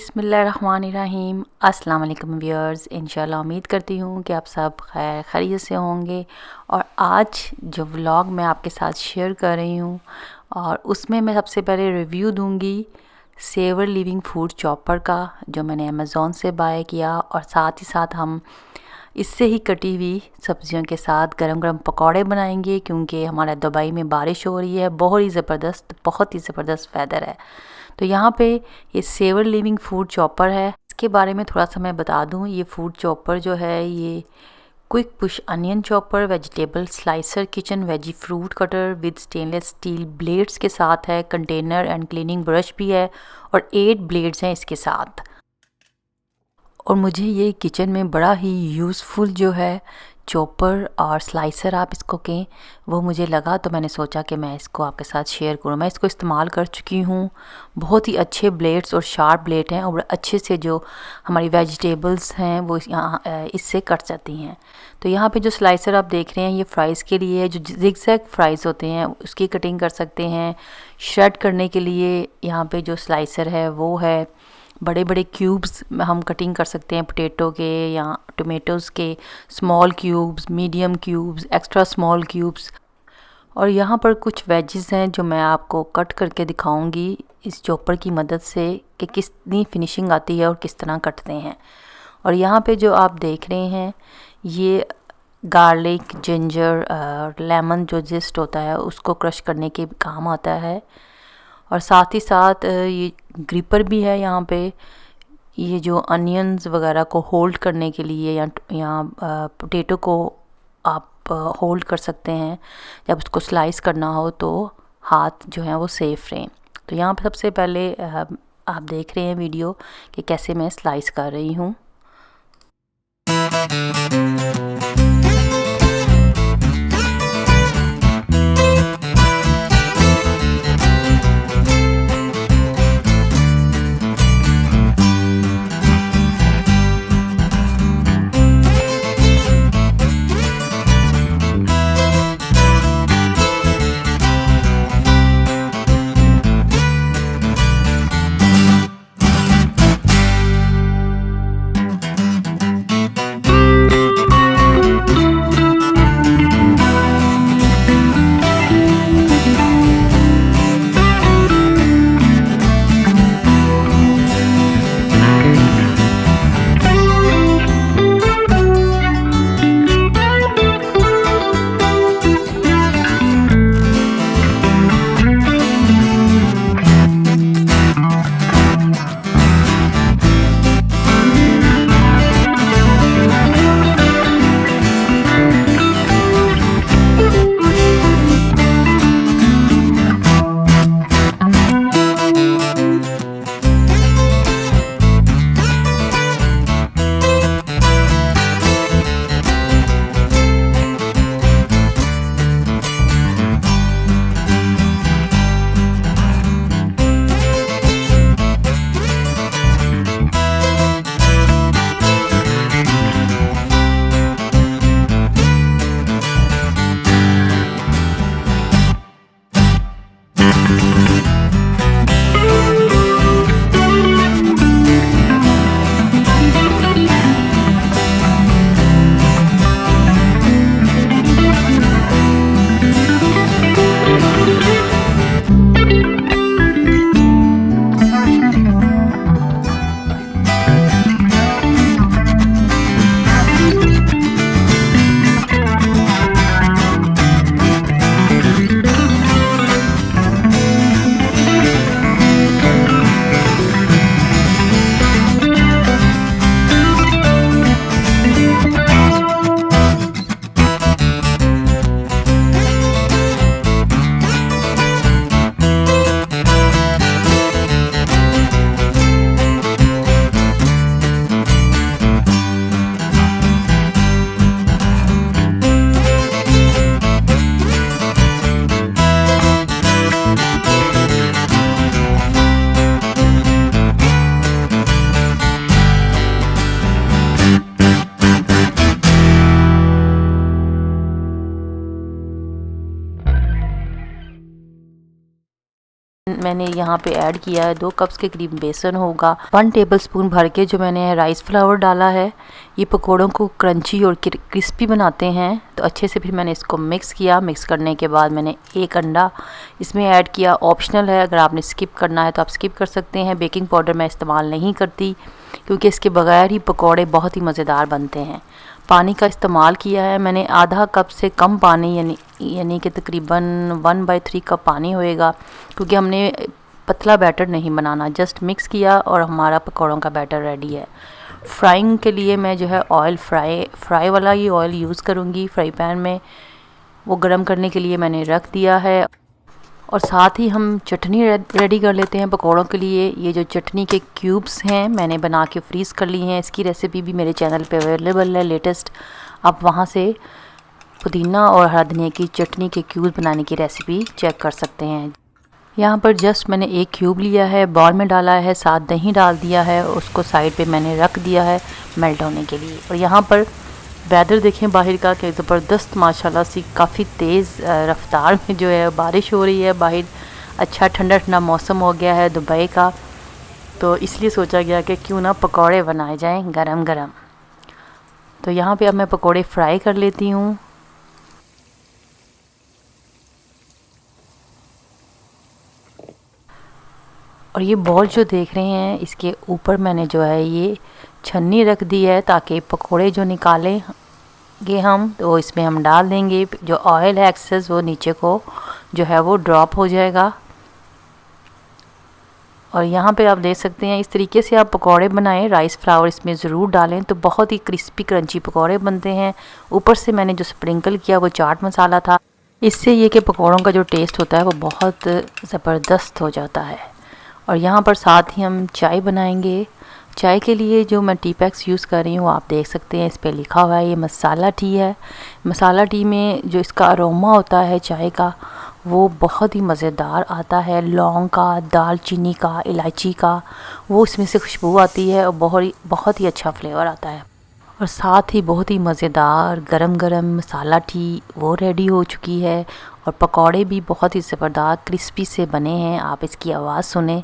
बिस्मिल्लाहिर्रहमानिर्रहीम। अस्सलाम वालेकुम व्यूअर्स। इंशाल्लाह उम्मीद करती हूँ कि आप सब खैर खैरियत से होंगे। और आज जो व्लॉग मैं आपके साथ शेयर कर रही हूँ और उसमें मैं सबसे पहले रिव्यू दूँगी सेवर लिविंग फूड चॉपर का, जो मैंने अमेज़ॉन से बाय किया। और साथ ही साथ हम इससे ही कटी हुई सब्जियों के साथ गरम गरम पकौड़े बनाएंगे, क्योंकि हमारा दुबई में बारिश हो रही है, बहुत ही ज़बरदस्त वेदर है। तो यहाँ पे ये सेवर लिविंग फूड चॉपर है। इसके बारे में थोड़ा सा मैं बता दूँ। ये फूड चॉपर जो है ये quick push onion chopper, vegetable slicer, kitchen veggie fruit cutter with stainless steel blades के साथ है। कंटेनर एंड क्लीनिंग ब्रश भी है और 8 ब्लेड्स हैं इसके साथ। और मुझे ये किचन में बड़ा ही यूज़फुल जो है चॉपर और स्लाइसर आप इसको कहें, वो मुझे लगा, तो मैंने सोचा कि मैं इसको आपके साथ शेयर करूँ। मैं इसको इस्तेमाल कर चुकी हूँ। बहुत ही अच्छे ब्लेड्स और शार्प ब्लेड हैं और अच्छे से जो हमारी वेजिटेबल्स हैं वो यहाँ इससे कट जाती हैं। तो यहाँ पे जो स्लाइसर आप देख रहे हैं ये फ्राइज़ के लिए है, जो जिगजैग फ्राइज़ होते हैं उसकी कटिंग कर सकते हैं। श्रेड करने के लिए यहाँ पे जो स्लाइसर है वो है। बड़े बड़े क्यूब्स हम कटिंग कर सकते हैं पोटैटो के या टोमेटोज़ के, small cubes, medium cubes, extra small cubes. और यहाँ पर कुछ वेजेस हैं जो मैं आपको कट करके दिखाऊंगी इस चॉपर की मदद से कि कितनी फिनिशिंग आती है और किस तरह कटते हैं। और यहाँ पे जो आप देख रहे हैं ये गार्लिक, जिंजर, लेमन जो जिस्ट होता है उसको क्रश करने के काम आता है। और साथ ही साथ ये ग्रिपर भी है यहाँ पे, ये जो अनियंस वगैरह को होल्ड करने के लिए या पोटैटो को आप होल्ड कर सकते हैं जब उसको स्लाइस करना हो, तो हाथ जो हैं वो सेफ रहें। तो यहाँ पे सबसे पहले आप देख रहे हैं वीडियो कि कैसे मैं स्लाइस कर रही हूँ। मैंने यहाँ पे ऐड किया है 2 कप्स के करीब बेसन होगा। 1 टेबलस्पून भर के जो मैंने राइस फ्लावर डाला है। ये पकोड़ों को क्रंची और क्रिस्पी बनाते हैं। तो अच्छे से फिर मैंने इसको मिक्स किया। मिक्स करने के बाद मैंने 1 अंडा इसमें ऐड किया। ऑप्शनल है, अगर आपने स्किप करना है तो आप स्किप कर सकते हैं। बेकिंग पाउडर मैं इस्तेमाल नहीं करती क्योंकि इसके बगैर ही पकोड़े बहुत ही मज़ेदार बनते हैं। पानी का इस्तेमाल किया है मैंने आधा कप से कम पानी, यानी कि तकरीबन 1/3 कप पानी होएगा, क्योंकि हमने पतला बैटर नहीं बनाना। जस्ट मिक्स किया और हमारा पकौड़ों का बैटर रेडी है। फ्राइंग के लिए मैं जो है ऑयल फ्राई वाला ही ऑयल यूज़ करूँगी फ्राई पैन में। वो गर्म करने के लिए मैंने रख दिया है। और साथ ही हम चटनी रेडी कर लेते हैं पकौड़ों के लिए। ये जो चटनी के क्यूब्स हैं मैंने बना के फ्रीज़ कर ली हैं। इसकी रेसिपी भी मेरे चैनल पे अवेलेबल है लेटेस्ट। आप वहाँ से पुदीना और हरा धनिया की चटनी के क्यूब बनाने की रेसिपी चेक कर सकते हैं। यहाँ पर जस्ट मैंने 1 क्यूब लिया है, बाउल में डाला है, साथ दही डाल दिया है, उसको साइड पे मैंने रख दिया है मेल्ट होने के लिए। और यहाँ पर वेदर देखें बाहर का, कि ज़बरदस्त माशाल्लाह सी काफ़ी तेज़ रफ्तार में जो है बारिश हो रही है। बाहर अच्छा ठंडा ठंडा मौसम हो गया है दुबई का, तो इसलिए सोचा गया कि क्यों ना पकौड़े बनाए जाएं गरम गरम। तो यहाँ पे अब मैं पकौड़े फ्राई कर लेती हूँ। और ये बॉल जो देख रहे हैं इसके ऊपर मैंने जो है ये छन्नी रख दी है, ताकि पकोड़े जो निकालेंगे हम तो इसमें हम डाल देंगे। जो ऑयल है एक्सेस वो नीचे को जो है वो ड्रॉप हो जाएगा। और यहाँ पे आप देख सकते हैं इस तरीके से आप पकोड़े बनाएं। राइस फ्लावर इसमें ज़रूर डालें तो बहुत ही क्रिस्पी क्रंची पकोड़े बनते हैं। ऊपर से मैंने जो स्प्रिंकल किया वो चाट मसाला था। इससे ये कि पकोड़ों का जो टेस्ट होता है वो बहुत ज़बरदस्त हो जाता है। और यहाँ पर साथ ही हम चाय बनाएंगे। चाय के लिए जो मैं टी पैक्स यूज़ कर रही हूँ आप देख सकते हैं इस पे लिखा हुआ है ये मसाला टी है। मसाला टी में जो इसका अरोमा होता है चाय का वो बहुत ही मज़ेदार आता है। लौंग का, दालचीनी का, इलायची का, वो इसमें से खुशबू आती है और बहुत ही अच्छा फ्लेवर आता है। और साथ ही बहुत ही मज़ेदार गरम गरम मसाला टी वो रेडी हो चुकी है। और पकौड़े भी बहुत ही ज़बरदस्त क्रिस्पी से बने हैं। आप इसकी आवाज़ सुने।